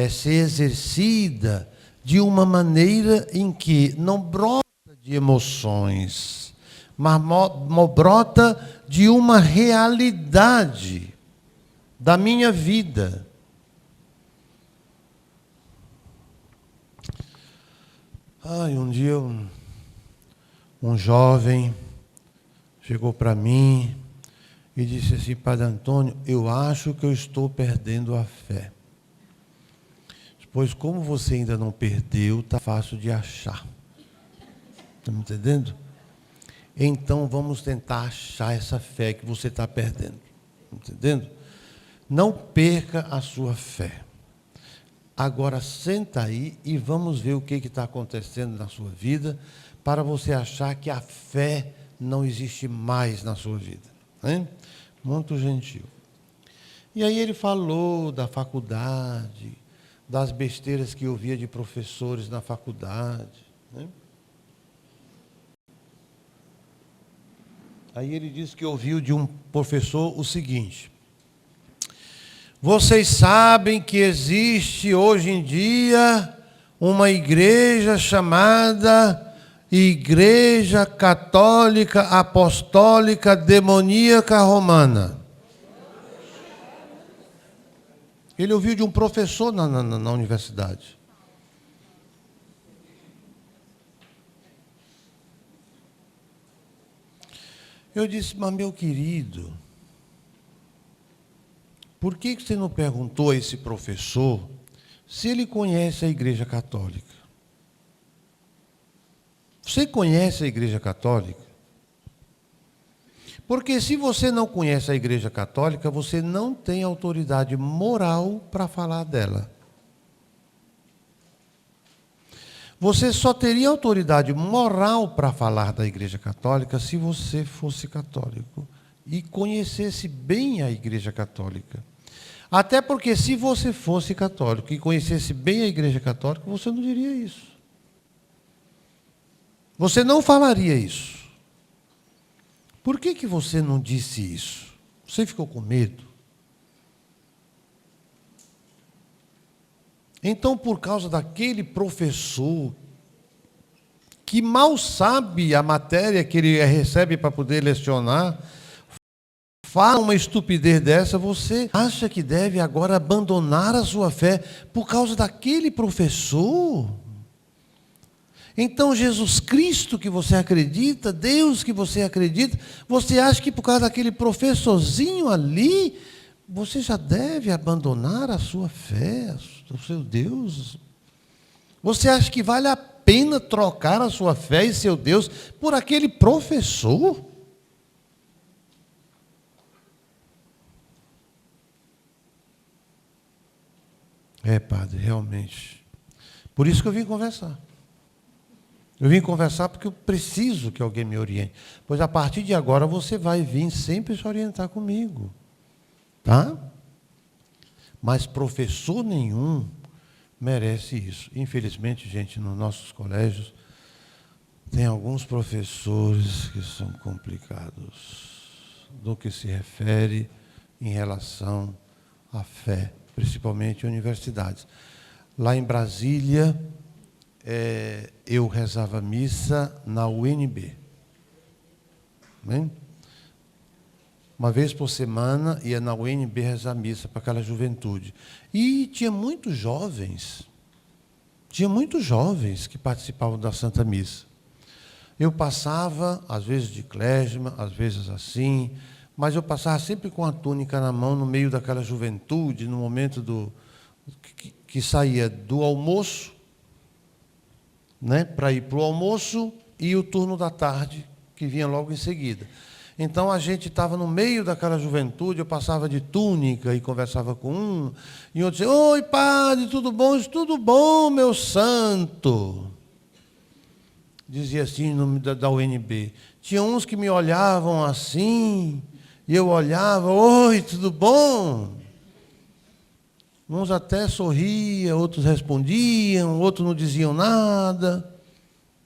ser exercida de uma maneira em que não brota de emoções, mas brota de uma realidade da minha vida. Um dia um jovem chegou para mim e disse assim: Padre Antônio, eu acho que eu estou perdendo a fé. Pois como você ainda não perdeu, está fácil de achar. Está me entendendo? Então vamos tentar achar essa fé que você está perdendo. Entendendo? Não perca a sua fé. Agora senta aí e vamos ver o que está acontecendo na sua vida para você achar que a fé não existe mais na sua vida. Né? Muito gentil. E aí ele falou da faculdade, das besteiras que eu via de professores na faculdade. Né? Aí ele disse que ouviu de um professor o seguinte: vocês sabem que existe hoje em dia uma igreja chamada Igreja Católica Apostólica Demoníaca Romana. Ele ouviu de um professor na universidade. Eu disse: mas meu querido, por que você não perguntou a esse professor se ele conhece a Igreja Católica? Você conhece a Igreja Católica? Porque se você não conhece a Igreja Católica, você não tem autoridade moral para falar dela. Você só teria autoridade moral para falar da Igreja Católica se você fosse católico e conhecesse bem a Igreja Católica. Até porque se você fosse católico e conhecesse bem a Igreja Católica, você não diria isso. Você não falaria isso. Por que você não disse isso? Você ficou com medo? Então, por causa daquele professor que mal sabe a matéria que ele recebe para poder lecionar, fala uma estupidez dessa, você acha que deve agora abandonar a sua fé por causa daquele professor? Então, Jesus Cristo que você acredita, Deus que você acredita, você acha que por causa daquele professorzinho ali, você já deve abandonar a sua fé, o seu Deus? Você acha que vale a pena trocar a sua fé e seu Deus por aquele professor? É, padre, realmente. Por isso que eu vim conversar. Eu vim conversar porque eu preciso que alguém me oriente. Pois a partir de agora você vai vir sempre se orientar comigo. Tá? Mas professor nenhum merece isso. Infelizmente, gente, nos nossos colégios, tem alguns professores que são complicados no que se refere em relação à fé, principalmente em universidades. Lá em Brasília, eu rezava missa na UNB. Né? Uma vez por semana, ia na UNB rezar missa para aquela juventude. E tinha muitos jovens que participavam da Santa Missa. Eu passava, às vezes de clésima, às vezes assim, mas eu passava sempre com a túnica na mão, no meio daquela juventude, no momento que saía do almoço, né, para ir para o almoço, e o turno da tarde, que vinha logo em seguida. Então, a gente estava no meio daquela juventude, eu passava de túnica e conversava com um, e outro dizia: oi, padre, tudo bom? Eu disse: tudo bom, meu santo. Dizia assim, no nome da UNB. Tinha uns que me olhavam assim, e eu olhava: oi, tudo bom? Uns até sorriam, outros respondiam, outros não diziam nada.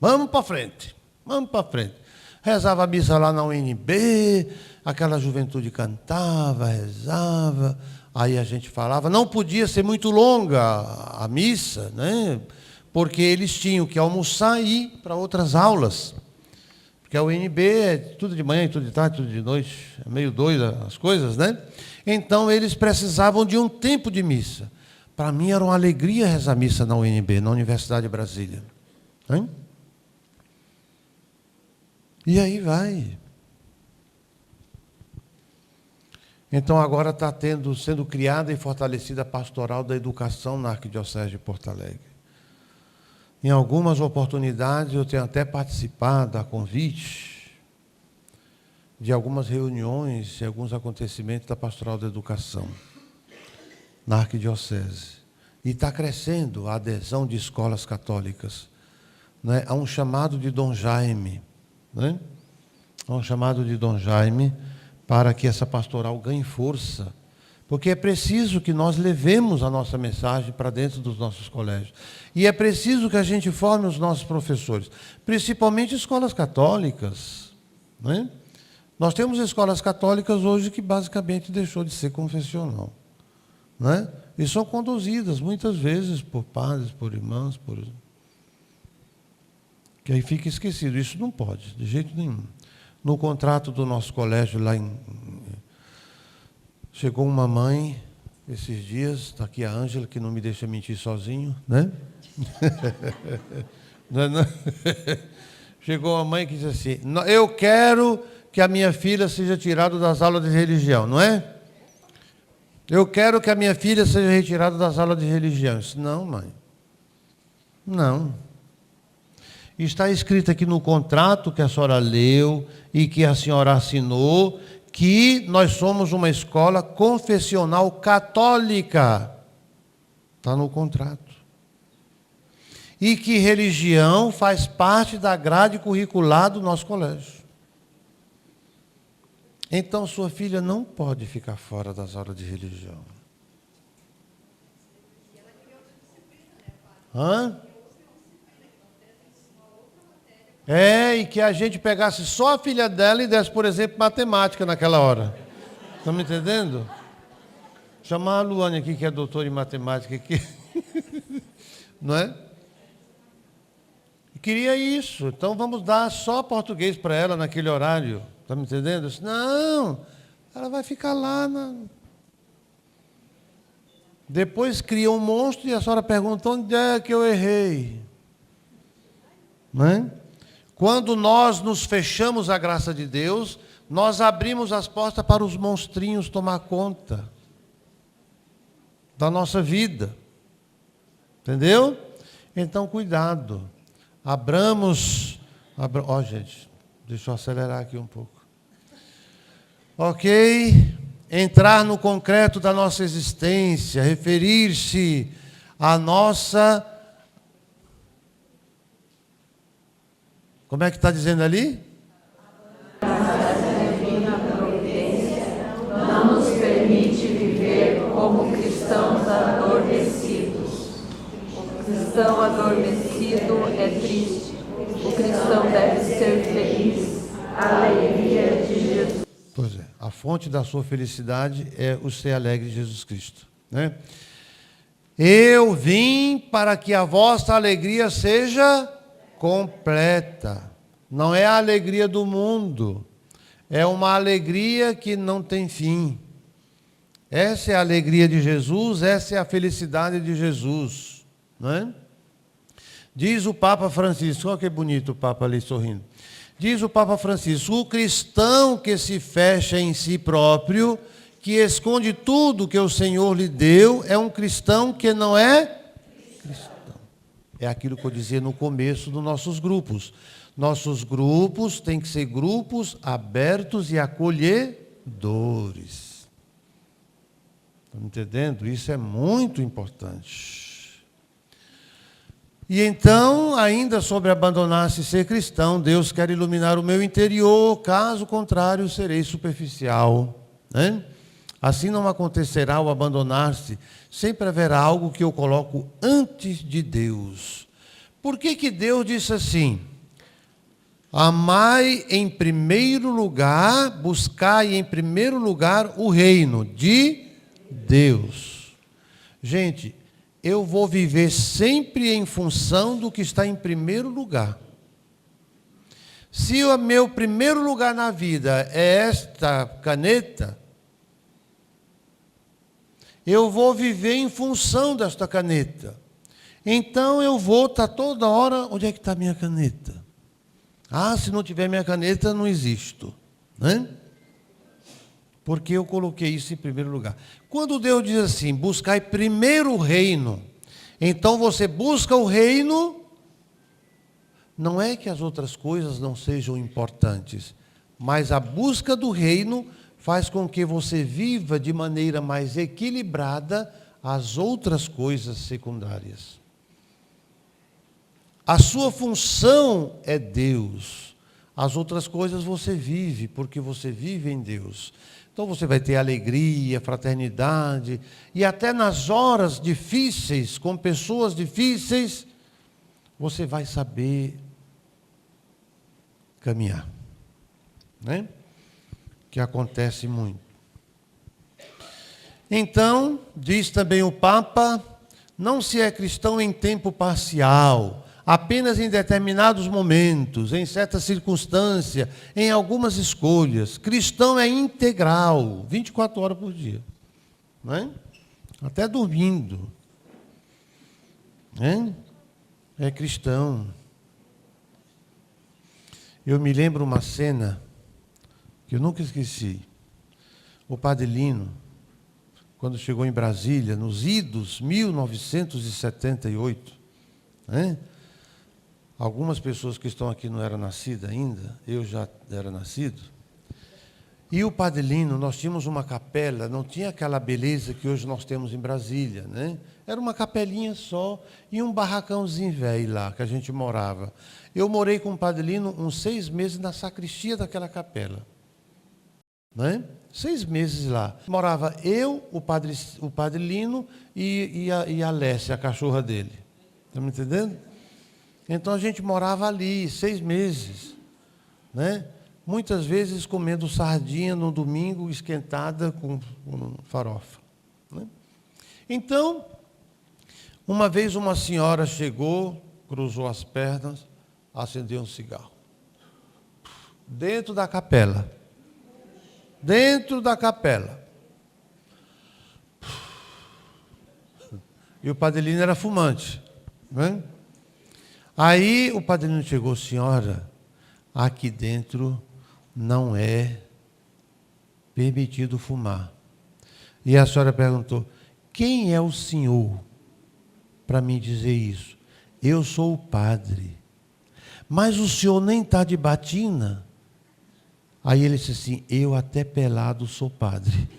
Vamos para frente, vamos para frente. Rezava a missa lá na UNB, aquela juventude cantava, rezava, aí a gente falava. Não podia ser muito longa a missa, né? Porque eles tinham que almoçar e ir para outras aulas. Porque a UNB é tudo de manhã, tudo de tarde, tudo de noite, é meio doida as coisas, né? Então eles precisavam de um tempo de missa. Para mim era uma alegria rezar missa na UNB, na Universidade de Brasília. Hein? E aí vai. Então agora está sendo criada e fortalecida a pastoral da educação na Arquidiocese de Porto Alegre. Em algumas oportunidades eu tenho até participado a convite de algumas reuniões e alguns acontecimentos da pastoral da educação na Arquidiocese. E está crescendo a adesão de escolas católicas, né? Há um chamado de Dom Jaime, né? Há um chamado de Dom Jaime para que essa pastoral ganhe força, porque é preciso que nós levemos a nossa mensagem para dentro dos nossos colégios. E é preciso que a gente forme os nossos professores, principalmente escolas católicas, né? Nós temos escolas católicas hoje que basicamente deixou de ser confessional, né? E são conduzidas muitas vezes por padres, por irmãs, que aí fica esquecido. Isso não pode, de jeito nenhum. No contrato do nosso colégio lá chegou uma mãe esses dias, está aqui a Ângela, que não me deixa mentir sozinho, né? Não. Chegou uma mãe que disse assim: eu quero que a minha filha seja tirada das aulas de religião, não é? Eu quero que a minha filha seja retirada das aulas de religião. Eu disse: não, mãe. Não. Está escrito aqui no contrato que a senhora leu e que a senhora assinou que nós somos uma escola confessional católica. Está no contrato. E que religião faz parte da grade curricular do nosso colégio. Então, sua filha não pode ficar fora das aulas de religião. Hã? E que a gente pegasse só a filha dela e desse, por exemplo, matemática naquela hora. Estão me entendendo? Chamar a Luane aqui, que é doutora em matemática aqui. Não é? Queria isso. Então vamos dar só português para ela naquele horário. Está me entendendo? Eu disse: não, ela vai ficar lá. Depois cria um monstro e a senhora pergunta: onde é que eu errei? Não é? Quando nós nos fechamos à graça de Deus, nós abrimos as portas para os monstrinhos tomar conta da nossa vida. Entendeu? Então, cuidado. Ó, gente, deixa eu acelerar aqui um pouco. Ok? Entrar no concreto da nossa existência, referir-se à nossa... Como é que está dizendo ali? Não nos permite viver como cristãos adormecidos. O cristão adormecido é triste. O cristão deve ser feliz. A alegria de Jesus. Pois é, a fonte da sua felicidade é o ser alegre de Jesus Cristo, né? Eu vim para que a vossa alegria seja completa. Não é a alegria do mundo, é uma alegria que não tem fim. Essa é a alegria de Jesus, essa é a felicidade de Jesus, não é? Diz o Papa Francisco, olha que bonito o Papa ali sorrindo. Diz o Papa Francisco, o cristão que se fecha em si próprio, que esconde tudo que o Senhor lhe deu, é um cristão que não é cristão. É aquilo que eu dizia no começo dos nossos grupos. Nossos grupos têm que ser grupos abertos e acolhedores. Estão entendendo? Isso é muito importante. E então, ainda sobre abandonar-se e ser cristão, Deus quer iluminar o meu interior, caso contrário, serei superficial, né? Assim não acontecerá o abandonar-se, sempre haverá algo que eu coloco antes de Deus. Por que Deus disse assim? Amai em primeiro lugar, buscai em primeiro lugar o reino de Deus. Gente, eu vou viver sempre em função do que está em primeiro lugar. Se o meu primeiro lugar na vida é esta caneta, eu vou viver em função desta caneta. Então eu vou estar toda hora, onde é que está a minha caneta? Ah, se não tiver minha caneta, não existo, né? Porque eu coloquei isso em primeiro lugar. Quando Deus diz assim, buscai primeiro o reino, então você busca o reino, não é que as outras coisas não sejam importantes, mas a busca do reino faz com que você viva de maneira mais equilibrada as outras coisas secundárias. A sua função é Deus. As outras coisas você vive, porque você vive em Deus. Então você vai ter alegria, fraternidade, e até nas horas difíceis, com pessoas difíceis, você vai saber caminhar, né? Que acontece muito. Então, diz também o Papa, não se é cristão em tempo parcial, apenas em determinados momentos, em certas circunstâncias, em algumas escolhas. Cristão é integral, 24 horas por dia, não é? Até dormindo, né? É cristão. Eu me lembro uma cena que eu nunca esqueci. O Padre Lino, quando chegou em Brasília, nos idos 1978, né? Algumas pessoas que estão aqui não eram nascidas ainda, eu já era nascido. E o Padre Lino, nós tínhamos uma capela, não tinha aquela beleza que hoje nós temos em Brasília, né? Era uma capelinha só e um barracãozinho velho lá, que a gente morava. Eu morei com o Padre Lino uns 6 meses na sacristia daquela capela, né? 6 meses lá. Morava eu, o Padre Lino e a Lécia, a cachorra dele. Está me entendendo? Então a gente morava ali 6 meses, né? Muitas vezes comendo sardinha no domingo, esquentada com farofa, né? Então, uma vez uma senhora chegou, cruzou as pernas, acendeu um cigarro. Dentro da capela. Dentro da capela. E o Padre Lino era fumante, né? Aí o Padre Lino chegou, senhora, aqui dentro não é permitido fumar. E a senhora perguntou, quem é o senhor para me dizer isso? Eu sou o padre. mas o senhor nem está de batina? Aí ele disse assim, eu até pelado sou padre.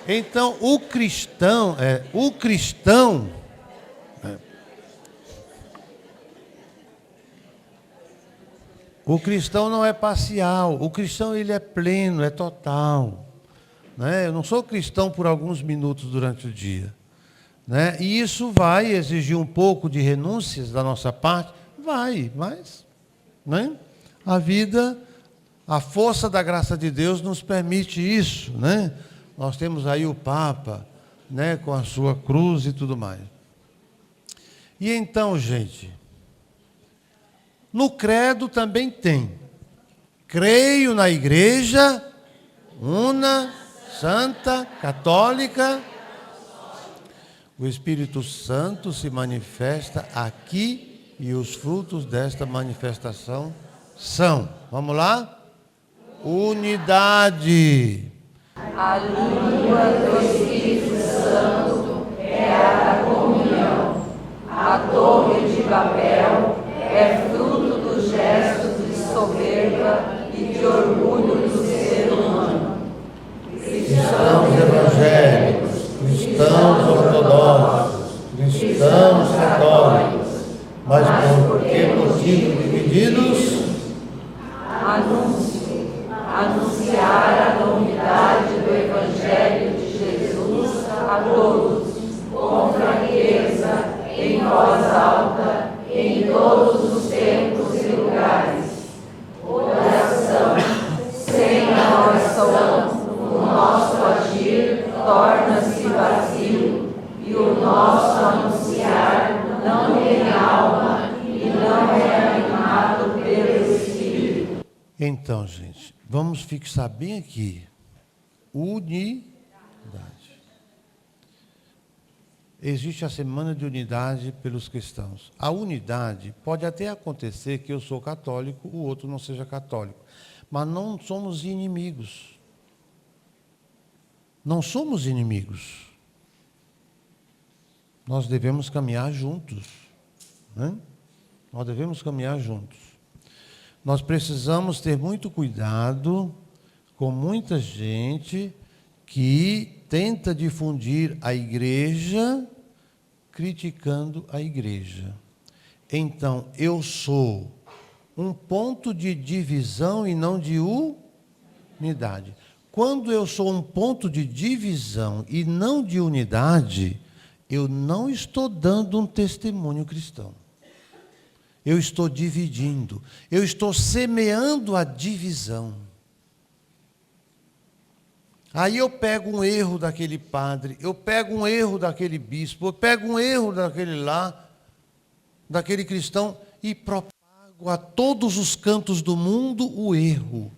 Então, o cristão não é parcial, o cristão ele é pleno, é total. Né? Eu não sou cristão por alguns minutos durante o dia. Né? E isso vai exigir um pouco de renúncias da nossa parte? Vai, mas né? A vida, a força da graça de Deus nos permite isso. Né? Nós temos aí o Papa, né, com a sua cruz e tudo mais. E então, gente, no credo também tem. Creio na igreja, una, santa, católica. O Espírito Santo se manifesta aqui e os frutos desta manifestação são, vamos lá? Unidade. A língua do Espírito Santo é a da comunhão. A torre de Babel é fruto dos gestos de soberba e de orgulho do ser humano. Cristãos evangélicos, cristãos ortodoxos, cristãos católicos, mas por que motivo divididos? Anunciar a novidade do Evangelho de Jesus a todos, com franqueza, em voz alta, em todos os tempos e lugares. Oração, sem a oração, o nosso agir torna-se vazio e o nosso anunciar não tem alma e não é animado pelo Espírito. Então, gente, vamos fixar bem aqui. Unidade. Existe a semana de unidade pelos cristãos. A unidade pode até acontecer que eu sou católico, o outro não seja católico. Mas não somos inimigos. Não somos inimigos. Nós devemos caminhar juntos. Né? Nós devemos caminhar juntos. Nós precisamos ter muito cuidado com muita gente que tenta difundir a igreja criticando a igreja. Então, eu sou um ponto de divisão e não de unidade. Quando eu sou um ponto de divisão e não de unidade, eu não estou dando um testemunho cristão. Eu estou dividindo, eu estou semeando a divisão. Aí eu pego um erro daquele padre, eu pego um erro daquele bispo, eu pego um erro daquele lá, daquele cristão, e propago a todos os cantos do mundo o erro.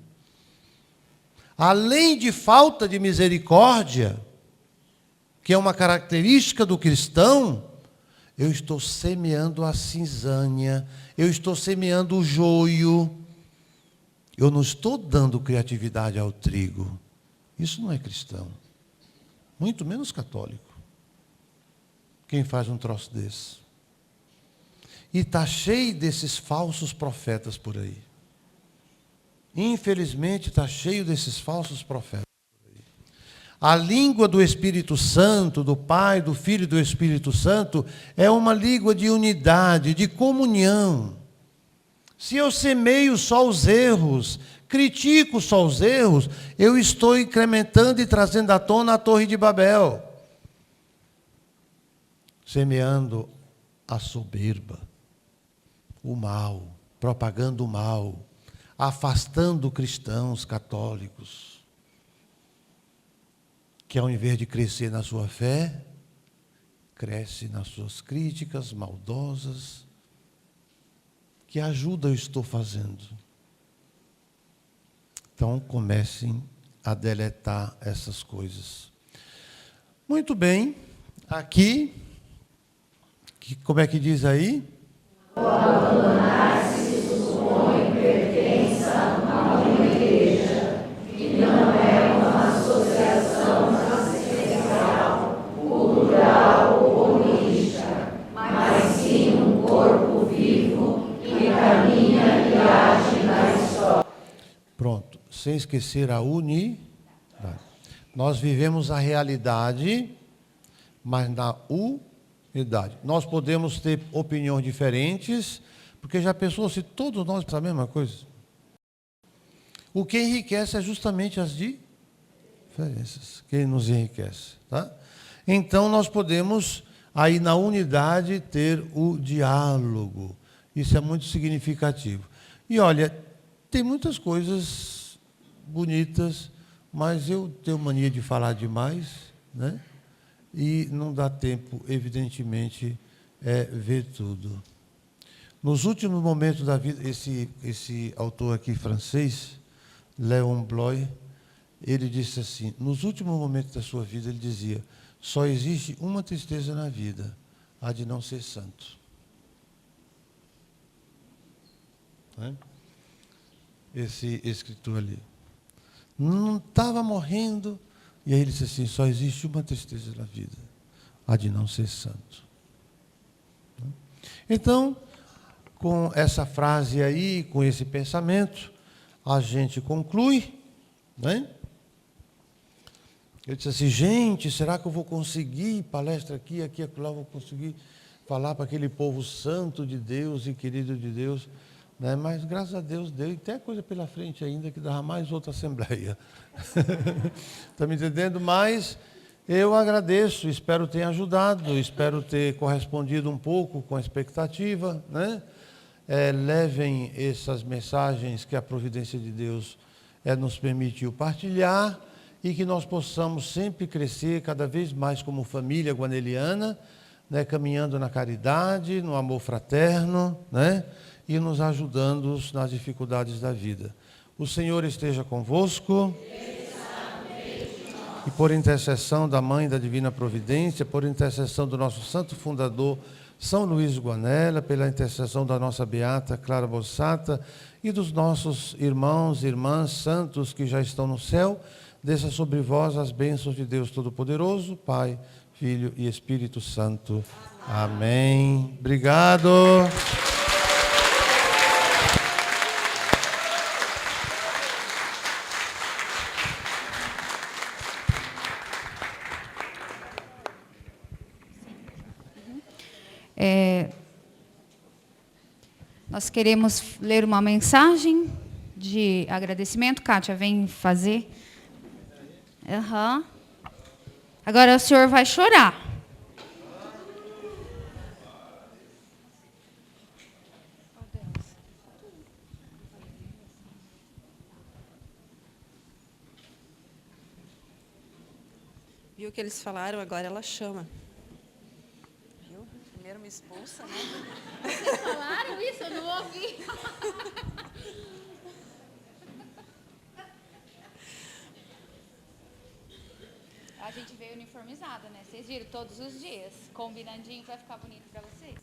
Além de falta de misericórdia, que é uma característica do cristão, eu estou semeando a cinzânia, eu estou semeando o joio, eu não estou dando criatividade ao trigo. Isso não é cristão, muito menos católico. Quem faz um troço desse? E está cheio desses falsos profetas por aí. Infelizmente está cheio desses falsos profetas por aí. A língua do Espírito Santo, do Pai, do Filho e do Espírito Santo, é uma língua de unidade, de comunhão. Se eu semeio só os erros, critico só os erros, eu estou incrementando e trazendo à tona a Torre de Babel. Semeando a soberba, o mal, propagando o mal, afastando cristãos católicos, que ao invés de crescer na sua fé, cresce nas suas críticas maldosas. Que ajuda eu estou fazendo? Então comecem a deletar essas coisas. Muito bem, aqui, como é que diz aí? O abandonar-se supõe pertença a uma igreja, esquecer a unidade. Nós vivemos a realidade, mas na unidade. Nós podemos ter opiniões diferentes, porque já pensou se todos nós pensamos a mesma coisa? O que enriquece é justamente as diferenças que nos enriquece, tá? Então nós podemos aí na unidade ter o diálogo. Isso é muito significativo. E olha, tem muitas coisas bonitas, mas eu tenho mania de falar demais, né? E não dá tempo, evidentemente, ver tudo. Nos últimos momentos da vida, esse autor aqui francês, Léon Bloy, ele disse assim, nos últimos momentos da sua vida, ele dizia, só existe uma tristeza na vida, a de não ser santo. Né? Esse escritor ali. Não estava morrendo, e aí ele disse assim, só existe uma tristeza na vida, a de não ser santo. Então, com essa frase aí, com esse pensamento, a gente conclui, né? Eu disse assim, gente, será que eu vou conseguir palestra aqui, acolá, vou conseguir falar para aquele povo santo de Deus e querido de Deus, né? Mas graças a Deus deu, e tem coisa pela frente ainda que dava mais outra assembleia. Está me entendendo? Mas eu agradeço, espero ter ajudado, espero ter correspondido um pouco com a expectativa, né? Levem essas mensagens que a providência de Deus nos permitiu partilhar e que nós possamos sempre crescer cada vez mais como família guaneliana, né? Caminhando na caridade, no amor fraterno, né? E nos ajudando nas dificuldades da vida. O Senhor esteja convosco. E por intercessão da Mãe da Divina Providência, por intercessão do nosso santo fundador, São Luís Guanella, pela intercessão da nossa beata Clara Bossata e dos nossos irmãos e irmãs santos que já estão no céu, desça sobre vós as bênçãos de Deus Todo-Poderoso, Pai, Filho e Espírito Santo. Amém. Obrigado. Nós queremos ler uma mensagem de agradecimento. Kátia, vem fazer. Uhum. Agora o senhor vai chorar. Viu o que eles falaram? Agora ela chama. Viu? Primeiro me expulsa, né? Vocês falaram isso? Eu não ouvi. A gente veio uniformizada, né? Vocês viram todos os dias. Combinandinho para ficar bonito para vocês.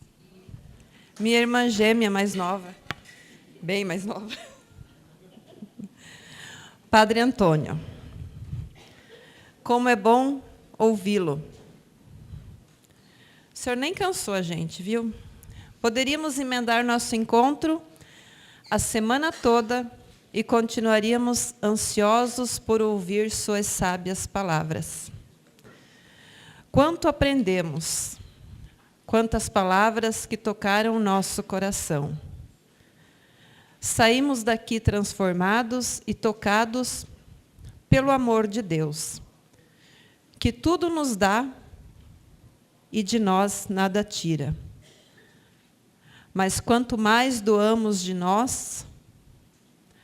Minha irmã gêmea mais nova. Bem mais nova. Padre Antônio. Como é bom ouvi-lo. O senhor nem cansou a gente, viu? Poderíamos emendar nosso encontro a semana toda e continuaríamos ansiosos por ouvir suas sábias palavras. Quanto aprendemos, quantas palavras que tocaram o nosso coração. Saímos daqui transformados e tocados pelo amor de Deus, que tudo nos dá e de nós nada tira. Mas quanto mais doamos de nós,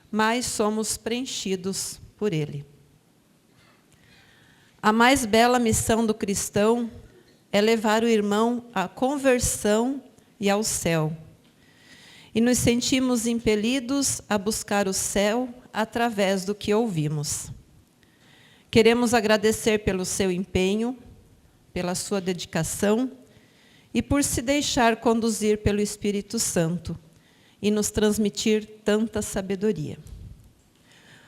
mais somos preenchidos por Ele. A mais bela missão do cristão é levar o irmão à conversão e ao céu. E nos sentimos impelidos a buscar o céu através do que ouvimos. Queremos agradecer pelo seu empenho, pela sua dedicação e por se deixar conduzir pelo Espírito Santo e nos transmitir tanta sabedoria.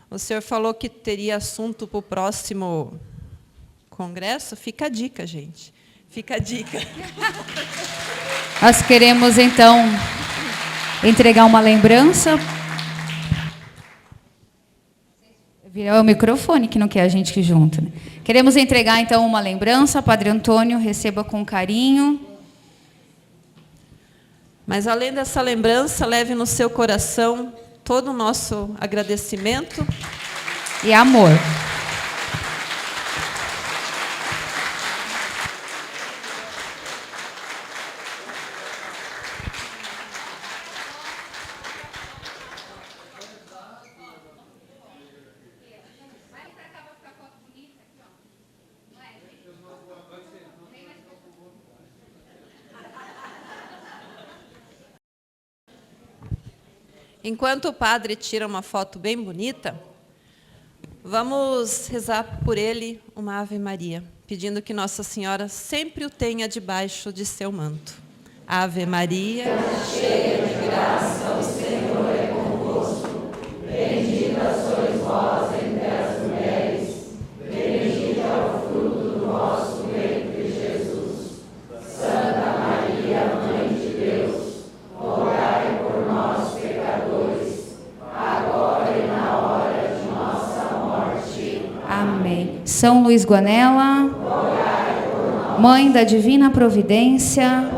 O senhor falou que teria assunto para o próximo congresso. Fica a dica, gente. Fica a dica. Nós queremos, então, entregar uma lembrança. É o microfone que não quer a gente que junto, né? Queremos entregar, então, uma lembrança. Padre Antônio, receba com carinho. Mas, além dessa lembrança, leve no seu coração todo o nosso agradecimento. E amor. Enquanto o padre tira uma foto bem bonita, vamos rezar por ele uma Ave Maria, pedindo que Nossa Senhora sempre o tenha debaixo de seu manto. Ave Maria, cheia de graça, o Senhor é convosco. Bendita sois vós entre as mulheres, bendito é o fruto do vosso ventre, Jesus. Santa Maria, Mãe de Deus, rogai por nós, pecadores, agora e na hora de nossa morte. Amém. São Luís Guanella, Mãe da Divina Providência,